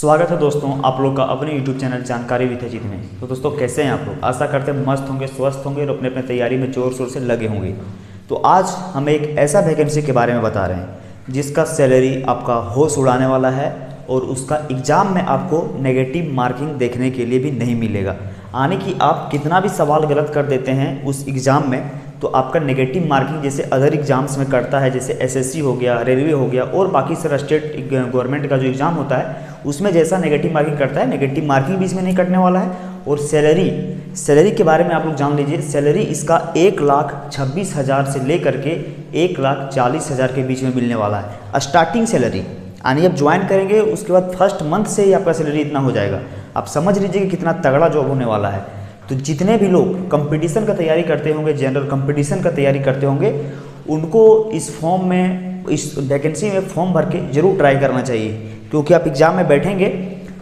स्वागत है दोस्तों आप लोग का अपने YouTube चैनल जानकारी विद अजीत में। तो दोस्तों कैसे हैं आप लोग? आशा करते हैं मस्त होंगे, स्वस्थ होंगे और अपने अपने तैयारी में जोर शोर से लगे होंगे। तो आज हम एक ऐसा वैकेंसी के बारे में बता रहे हैं जिसका सैलरी आपका होश उड़ाने वाला है और उसका एग्ज़ाम में आपको नेगेटिव मार्किंग देखने के लिए भी नहीं मिलेगा। यानी कि आप कितना भी सवाल गलत कर देते हैं उस एग्ज़ाम में तो आपका नेगेटिव मार्किंग जैसे अदर एग्जाम्स में करता है, जैसे एसएससी हो गया, रेलवे हो गया और बाकी सारा स्टेट गवर्नमेंट का जो एग्ज़ाम होता है उसमें जैसा नेगेटिव मार्किंग करता है, नेगेटिव मार्किंग भी इसमें नहीं कटने वाला है। और सैलरी के बारे में आप लोग जान लीजिए, सैलरी इसका 1,26,000 से लेकर के 1,40,000 के बीच में मिलने वाला है स्टार्टिंग सैलरी। यानी आप ज्वाइन करेंगे उसके बाद फर्स्ट मंथ से ही आपका सैलरी इतना हो जाएगा। आप समझ लीजिए कि कितना तगड़ा जॉब होने वाला है। तो जितने भी लोग कंपटीशन का तैयारी करते होंगे, जनरल कंपटीशन का तैयारी करते होंगे, उनको इस वैकेंसी में फॉर्म भर के जरूर ट्राई करना चाहिए। क्योंकि आप एग्ज़ाम में बैठेंगे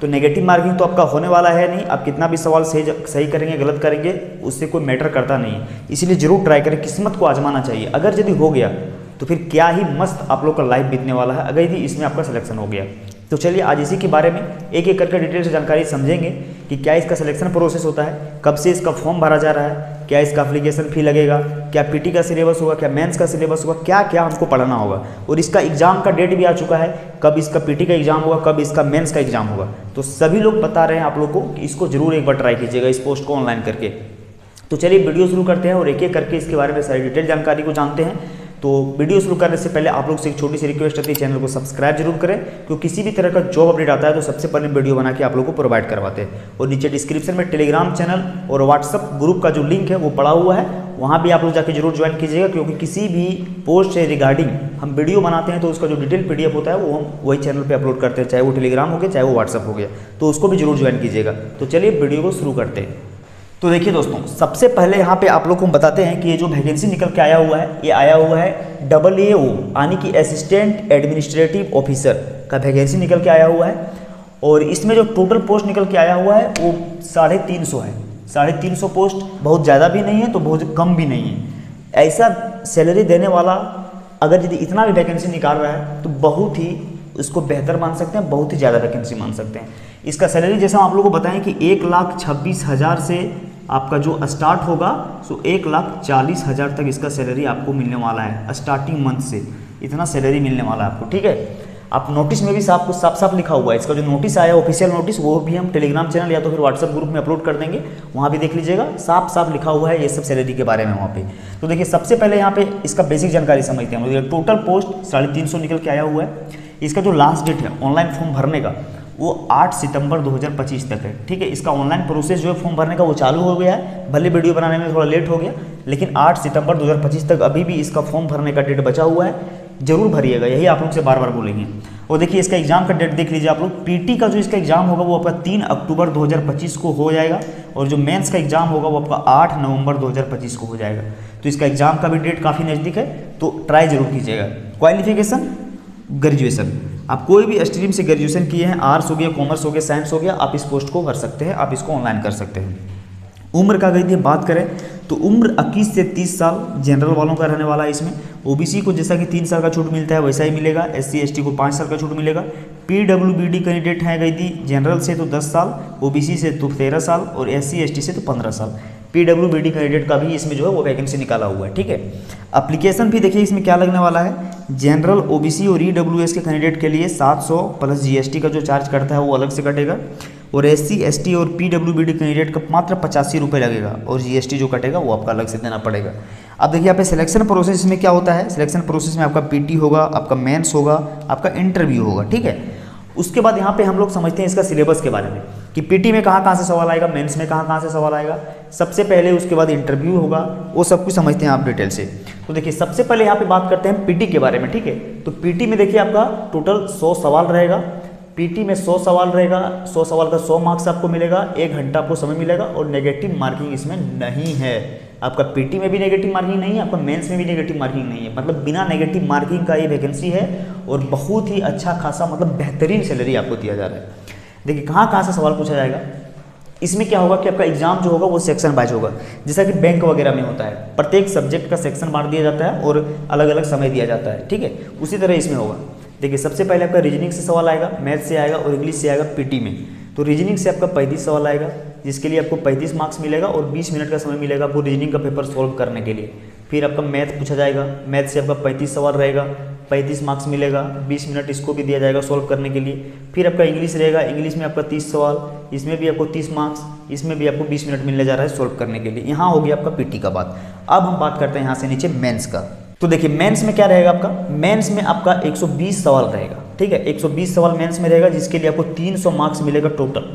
तो नेगेटिव मार्किंग तो आपका होने वाला है नहीं। आप कितना भी सवाल सही करेंगे, गलत करेंगे, उससे कोई मैटर करता नहीं है। इसीलिए जरूर ट्राई करें, किस्मत को आजमाना चाहिए। अगर यदि हो गया तो फिर क्या ही मस्त आप लोग का लाइफ बीतने वाला है अगर यदि इसमें आपका सिलेक्शन हो गया। तो चलिए आज इसी के बारे में एक एक करके डिटेल से जानकारी समझेंगे कि क्या इसका सिलेक्शन प्रोसेस होता है, कब से इसका फॉर्म भरा जा रहा है, क्या इसका एप्लीकेशन फ़ी लगेगा, क्या पीटी का सिलेबस होगा, क्या मेंस का सिलेबस होगा, क्या क्या हमको पढ़ना होगा। और इसका एग्ज़ाम का डेट भी आ चुका है, कब इसका पीटी का एग्ज़ाम होगा, कब इसका मेंस का एग्ज़ाम होगा। तो सभी लोग बता रहे हैं आप लोग को कि इसको जरूर एक बार ट्राई कीजिएगा इस पोस्ट को ऑनलाइन करके। तो चलिए वीडियो शुरू करते हैं और एक एक करके इसके बारे में सारी डिटेल जानकारी को जानते हैं। तो वीडियो शुरू करने से पहले आप लोग से एक छोटी सी रिक्वेस्ट आती है, चैनल को सब्सक्राइब जरूर करें क्योंकि किसी भी तरह का जॉब अपडेट आता है तो सबसे पहले वीडियो बना के आप लोग को प्रोवाइड करवाते हैं। और नीचे डिस्क्रिप्शन में टेलीग्राम चैनल और व्हाट्सअप ग्रुप का जो लिंक है वो पड़ा हुआ है, वहाँ भी आप लोग जाके जरूर ज्वाइन कीजिएगा। क्योंकि किसी भी पोस्ट से रिगार्डिंग हम वीडियो बनाते हैं तो उसका जो डिटेल PDF होता है वो हम वही चैनल पर अपलोड करते हैं, चाहे वो टेलीग्राम हो गया चाहे वो व्हाट्सअप हो गया। तो उसको भी जरूर ज्वाइन कीजिएगा। तो चलिए वीडियो को शुरू करते हैं। तो देखिए दोस्तों, सबसे पहले यहाँ पे आप लोग को बताते हैं कि ये जो वैकेंसी निकल के आया हुआ है, ये आया हुआ है AAO यानी कि असिस्टेंट एडमिनिस्ट्रेटिव ऑफिसर का वैकेंसी निकल के आया हुआ है। और इसमें जो टोटल पोस्ट निकल के आया हुआ है वो 350 है। 350 पोस्ट बहुत ज़्यादा भी नहीं है तो बहुत कम भी नहीं है। ऐसा सैलरी देने वाला अगर यदि इतना भी वैकेंसी निकाल रहा है तो बहुत ही इसको बेहतर मान सकते हैं, बहुत ही ज़्यादा वैकेंसी मान सकते हैं। इसका सैलरी जैसा हम आप लोगों को बताएं कि 1,26,000 से आपका जो स्टार्ट होगा सो 1,40,000 तक इसका सैलरी आपको मिलने वाला है। स्टार्टिंग मंथ से इतना सैलरी मिलने वाला है आपको, ठीक है। आप नोटिस में भी साफ साफ लिखा हुआ है, इसका जो नोटिस आया ऑफिशियल नोटिस वो भी हम टेलीग्राम चैनल या तो फिर व्हाट्सएप ग्रुप में अपलोड कर देंगे, वहाँ भी देख लीजिएगा। साफ लिखा हुआ है ये सब सैलरी के बारे में वहाँ पे। तो देखिए सबसे पहले यहाँ पे इसका बेसिक जानकारी समझते हैं हम लोग। टोटल पोस्ट 350 निकल के आया हुआ है। इसका जो लास्ट डेट है ऑनलाइन फॉर्म भरने का वो 8 सितंबर 2025 तक है, ठीक है। इसका ऑनलाइन प्रोसेस जो है फॉर्म भरने का वो चालू हो गया है। भले वीडियो बनाने में थोड़ा लेट हो गया लेकिन 8 सितंबर 2025 तक अभी भी इसका फॉर्म भरने का डेट बचा हुआ है। जरूर भरिएगा, यही आप लोग से बार बार बोलेंगे। और देखिए इसका एग्जाम का डेट देख लीजिए आप लोग। पीटी का जो इसका एग्जाम होगा वो आपका 3 अक्टूबर 2025 को हो जाएगा और जो मेंस का एग्जाम होगा वो आपका 8 नवंबर 2025 को हो जाएगा। तो इसका एग्जाम का भी डेट काफ़ी नज़दीक है, तो ट्राई जरूर कीजिएगा। क्वालिफिकेशन ग्रेजुएशन, आप कोई भी स्ट्रीम से ग्रेजुएशन किए हैं, आर्ट्स हो गया, कॉमर्स हो गया, साइंस हो गया, आप इस पोस्ट को भर सकते हैं, आप इसको ऑनलाइन कर सकते हैं। उम्र का अगर बात करें तो उम्र 21 से 30 साल जनरल वालों का रहने वाला है। इसमें ओबीसी को जैसा कि 3 साल का छूट मिलता है वैसा ही मिलेगा। SC ST को 5 साल का छूट मिलेगा। PWBD कैंडिडेट हैं गई थी जनरल से तो 10 साल, OBC से तो 13 साल और SC ST से तो 15 साल। PWBD कैंडिडेट का भी इसमें जो है वो वैकेंसी निकाला हुआ है, ठीक है। एप्लीकेशन भी देखिए इसमें क्या लगने वाला है। जनरल, OBC और EWS के कैंडिडेट के लिए 700 प्लस GST का जो चार्ज करता है वो अलग से कटेगा। और SC ST और PWBD कैंडिडेट का मात्र 85 रुपये लगेगा और GST जो कटेगा वो आपका अलग से देना पड़ेगा। अब देखिए यहाँ पे सिलेक्शन प्रोसेस में क्या होता है। सिलेक्शन प्रोसेस में आपका PT होगा, आपका मेंस होगा, आपका इंटरव्यू होगा, ठीक है। उसके बाद यहाँ पे हम लोग समझते हैं इसका सिलेबस के बारे में कि PT में कहाँ से सवाल आएगा, मेंस में कहाँ से सवाल आएगा। सबसे पहले उसके बाद इंटरव्यू होगा, वो सब कुछ समझते हैं आप डिटेल से। तो देखिए सबसे पहले यहाँ पे बात करते हैं PT के बारे में, ठीक है। तो PT में देखिए आपका टोटल 100 सवाल रहेगा। PT में 100 सवाल रहेगा, 100 सवाल का 100 मार्क्स आपको मिलेगा, 1 घंटा आपको समय मिलेगा और नेगेटिव मार्किंग इसमें नहीं है। आपका PT में भी नेगेटिव मार्किंग नहीं है, आपका मेंस में भी नेगेटिव मार्किंग नहीं है। मतलब बिना नेगेटिव मार्किंग का ये वैकेंसी है और बहुत ही अच्छा खासा मतलब बेहतरीन सैलरी आपको दिया जा रहा है। देखिए कहाँ से सवाल पूछा जाएगा। इसमें क्या होगा कि आपका एग्जाम जो होगा वो सेक्शन वाइज होगा, जैसा कि बैंक वगैरह में होता है। प्रत्येक सब्जेक्ट का सेक्शन बांट दिया जाता है और अलग अलग समय दिया जाता है, ठीक है। उसी तरह इसमें होगा। देखिए सबसे पहले आपका रीजनिंग से सवाल आएगा, मैथ से आएगा और इंग्लिश से आएगा पीटी में। तो रीजनिंग से आपका 35 सवाल आएगा, जिसके लिए आपको 35 मार्क्स मिलेगा और 20 मिनट का समय मिलेगा आपको रीजनिंग का पेपर सॉल्व करने के लिए। फिर आपका मैथ पूछा जाएगा, मैथ से आपका 35 सवाल रहेगा, 35 मार्क्स मिलेगा, 20 मिनट इसको भी दिया जाएगा सॉल्व करने के लिए। फिर आपका इंग्लिश रहेगा, इंग्लिश में आपका 30 सवाल, इसमें भी आपको 30 मार्क्स, इसमें भी आपको 20 मिनट मिलने जा रहा है सॉल्व करने के लिए। यहाँ हो गया आपका पीटी का बात। अब हम बात करते हैं यहाँ से नीचे मेंस का। तो देखिए मेंस में क्या रहेगा आपका, मेंस में आपका 120 सवाल रहेगा, ठीक है, 120 सवाल मेंस में रहेगा, जिसके लिए आपको 300 मार्क्स मिलेगा टोटल।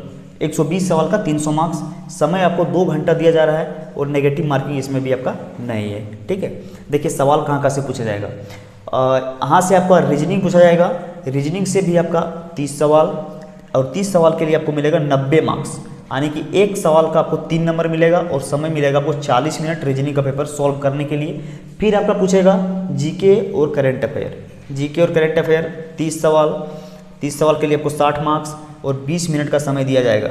120 सवाल का 300 मार्क्स, समय आपको 2 घंटा दिया जा रहा है और नेगेटिव मार्किंग इसमें भी आपका नहीं है, ठीक है। देखिए सवाल कहाँ कहाँ से पूछा जाएगा, यहाँ से आपका रीजनिंग पूछा जाएगा, रीजनिंग से भी आपका 30 सवाल और 30 सवाल के लिए आपको मिलेगा 90 मार्क्स, यानी कि एक सवाल का आपको 3 नंबर मिलेगा और समय मिलेगा आपको 40 मिनट रीजनिंग का पेपर सॉल्व करने के लिए। फिर आपका पूछेगा जीके और करंट अफेयर, जीके और करंट अफेयर 30 सवाल, 30 सवाल के लिए आपको 60 मार्क्स और 20 मिनट का समय दिया जाएगा।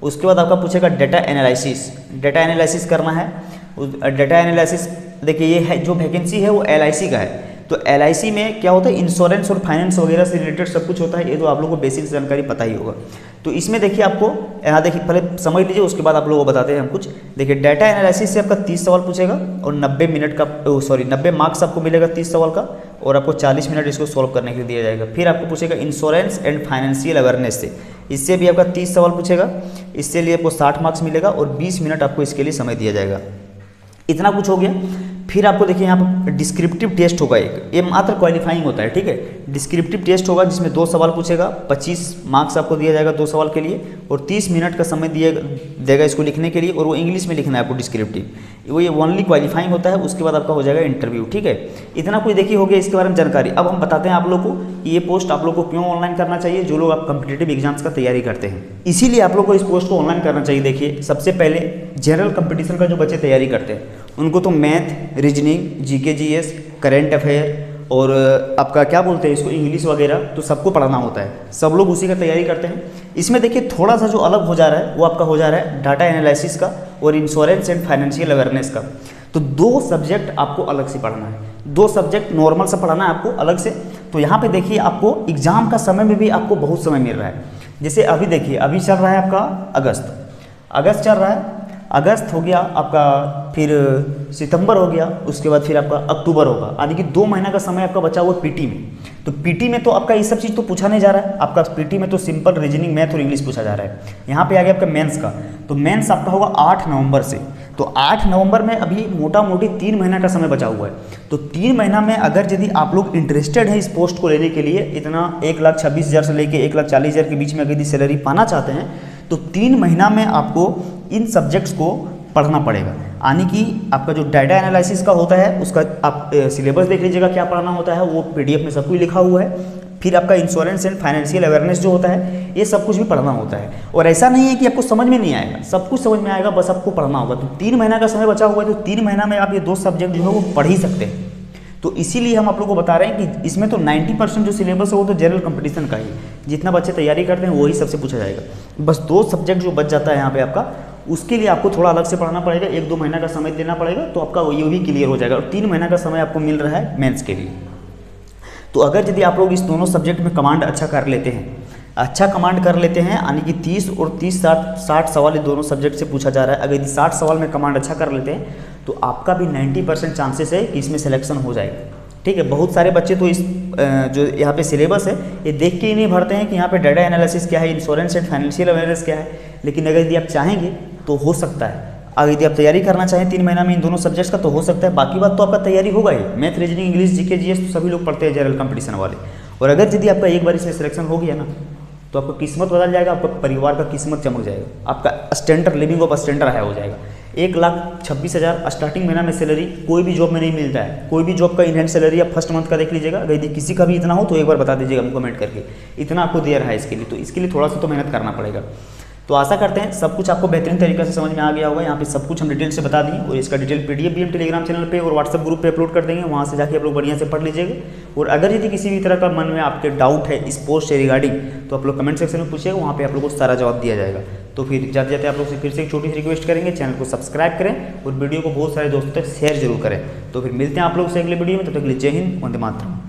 उसके बाद आपका पूछेगा डेटा एनालिसिस, डेटा एनालिसिस करना है। डेटा एनालिसिस देखिए ये है जो वैकेंसी है वो LIC का है। तो LIC में क्या होता है, इंश्योरेंस और फाइनेंस वगैरह से रिलेटेड सब कुछ होता है, ये तो आप लोगों को बेसिक जानकारी पता ही होगा। तो इसमें देखिए आपको यहाँ देखिए पहले समझ लीजिए, उसके बाद आप लोगों को बताते हैं हम कुछ। देखिए डाटा एनालिसिस से आपका 30 सवाल पूछेगा और 90 मिनट का 90 मार्क्स आपको मिलेगा 30 सवाल का और आपको 40 मिनट इसको सॉल्व करने के लिए दिया जाएगा। फिर आपको पूछेगा इंश्योरेंस एंड फाइनेंशियल अवेयरनेस से, इससे भी आपका 30 सवाल पूछेगा, इससे लिए आपको 60 मार्क्स मिलेगा और 20 मिनट आपको इसके लिए समय दिया जाएगा। इतना कुछ हो गया। फिर आपको देखिए यहाँ पर डिस्क्रिप्टिव टेस्ट होगा एक, ये मात्र क्वालिफाइंग होता है, ठीक है। डिस्क्रिप्टिव टेस्ट होगा जिसमें 2 सवाल पूछेगा, 25 मार्क्स आपको दिया जाएगा 2 सवाल के लिए और 30 मिनट का समय देगा इसको लिखने के लिए, और वो इंग्लिश में लिखना है आपको डिस्क्रिप्टिव, वो ये ओनली क्वालिफाइंग होता है। उसके बाद आपका हो जाएगा इंटरव्यू, ठीक है। इतना कुछ देखिए हो गया इसके बारे में जानकारी। अब हम बताते हैं आप लोग को कि ये पोस्ट आप लोग को क्यों ऑनलाइन करना चाहिए, जो लोग आप कॉम्पिटिटिव एग्जाम्स का तैयारी करते हैं, इसीलिए आप लोग को इस पोस्ट को ऑनलाइन करना चाहिए। देखिए सबसे पहले जनरल कंपटीशन का जो बच्चे तैयारी करते हैं उनको तो math, reasoning, GK GS, current affair और आपका क्या बोलते हैं इसको इंग्लिश वगैरह, तो सबको पढ़ाना होता है, सब लोग उसी का तैयारी करते हैं। इसमें देखिए थोड़ा सा जो अलग हो जा रहा है वो आपका हो जा रहा है डाटा एनालिसिस का और इंश्योरेंस एंड फाइनेंशियल अवेयरनेस का। तो 2 सब्जेक्ट आपको अलग से पढ़ना है, 2 सब्जेक्ट नॉर्मल से पढ़ाना है आपको अलग से। तो यहाँ पे देखिए आपको एग्जाम का समय में भी आपको बहुत समय मिल रहा है। जैसे अभी देखिए अभी चल रहा है आपका अगस्त चल रहा है, अगस्त हो गया आपका, फिर सितंबर हो गया, उसके बाद फिर आपका अक्टूबर होगा, यानी कि 2 महीना का समय आपका बचा हुआ पीटी में। तो पीटी में तो आपका ये सब चीज़ तो पूछा नहीं जा रहा है, आपका पीटी में तो सिंपल रीजनिंग, मैथ और इंग्लिश पूछा जा रहा है। यहाँ पे आ गया आपका मेंस का, तो मेंस आपका होगा 8 नवंबर से। तो 8 नवंबर में अभी मोटा मोटी 3 महीना का समय बचा हुआ है। तो 3 महीना में अगर यदि आप लोग इंटरेस्टेड हैं इस पोस्ट को लेने के लिए, इतना 1,26,000 से लेके 1,40,000 के बीच में अगर यदि सैलरी पाना चाहते हैं, तो 3 महीना में आपको इन सब्जेक्ट्स को पढ़ना पड़ेगा। यानी कि आपका जो डाटा एनालिसिस का होता है उसका आप सिलेबस देख लीजिएगा क्या पढ़ना होता है, वो PDF में सब कुछ लिखा हुआ है। फिर आपका इंश्योरेंस एंड फाइनेंशियल अवेयरनेस जो होता है, ये सब कुछ भी पढ़ना होता है। और ऐसा नहीं है कि आपको समझ में नहीं आएगा, सब कुछ समझ में आएगा, बस आपको पढ़ना होगा। तो 3 महीना का समय बचा हुआ है, तो 3 महीना में आप ये 2 सब्जेक्ट जो है वो पढ़ ही सकते हैं। तो इसीलिए हम आप लोग को बता रहे हैं कि इसमें तो 90% जो सिलेबस है वो तो जनरल कंपटीशन का ही, जितना बच्चे तैयारी करते हैं वही सबसे पूछा जाएगा। बस 2 सब्जेक्ट जो बच जाता है यहाँ पे आपका, उसके लिए आपको थोड़ा अलग से पढ़ना पड़ेगा, 1-2 महीना का समय देना पड़ेगा, तो आपका ये भी क्लियर हो जाएगा। और 3 महीना का समय आपको मिल रहा है मेंस के लिए। तो अगर यदि आप लोग इस दोनों सब्जेक्ट में कमांड अच्छा कर लेते हैं, यानी कि 30 और 60 सवाल ये दोनों सब्जेक्ट से पूछा जा रहा है, अगर यदि 60 सवाल में कमांड अच्छा कर लेते हैं तो आपका भी 90% चांसेस है कि इसमें सिलेक्शन हो जाएगा, ठीक है। बहुत सारे बच्चे तो इस जो यहाँ पे सिलेबस है ये देख के ही नहीं भरते हैं कि यहाँ पे डाटा एनालिसिस क्या है, इंश्योरेंस एंड फाइनेंशियल अवेयरनेस क्या है। लेकिन अगर यदि आप चाहेंगे तो हो सकता है, अगर यदि आप तैयारी करना चाहें 3 महीना में इन दोनों सब्जेक्ट्स का, तो हो सकता है। बाकी बात तो आपका तैयारी होगा ही, math, reasoning, English, GK GS तो सभी लोग पढ़ते हैं जनरल कंपटीशन वाले। और अगर यदि आपका एक बार इसमें सिलेक्शन हो गया ना, तो आपका किस्मत बदल जाएगा, आपका परिवार का किस्मत चमक जाएगा, आपका standard living of standard high हो जाएगा। 1,26,000 स्टार्टिंग महीना में सैलरी कोई भी जॉब में नहीं मिलता है। कोई भी जॉब का इन हैंड सैलरी आप फर्स्ट मंथ का देख लीजिएगा, अगर यदि किसी का भी इतना हो तो एक बार बता दीजिएगा हमको कमेंट करके, इतना आपको दे रहा है इसके लिए। तो इसके लिए थोड़ा सा तो मेहनत करना पड़ेगा। तो आशा करते हैं सब कुछ आपको बेहतरीन तरीके से समझ में आ गया होगा। यहाँ पे सब कुछ हम डिटेल से बता दिए, और इसका डिटेल PDF भी हम टेलीग्राम चैनल पे और व्हाट्सएप ग्रुप पे अपलोड कर देंगे, वहाँ से जाके आप लोग बढ़िया से पढ़ लीजिएगा। और अगर यदि किसी भी तरह का मन में आपके डाउट है इस पोस्ट से रिगार्डिंग, तो आप लोग कमेंट सेक्शन में पूछिएगा, वहाँ पे आप लोग को सारा जवाब दिया जाएगा। तो फिर जाते जाते आप लोग से फिर से एक छोटी सी रिक्वेस्ट करेंगे, चैनल को सब्सक्राइब करें और वीडियो को बहुत सारे दोस्तों तक शेयर जरूर करें। तो फिर मिलते हैं आप लोग से अगले वीडियो में, तब तक के लिए जय हिंद, वंदे मातरम।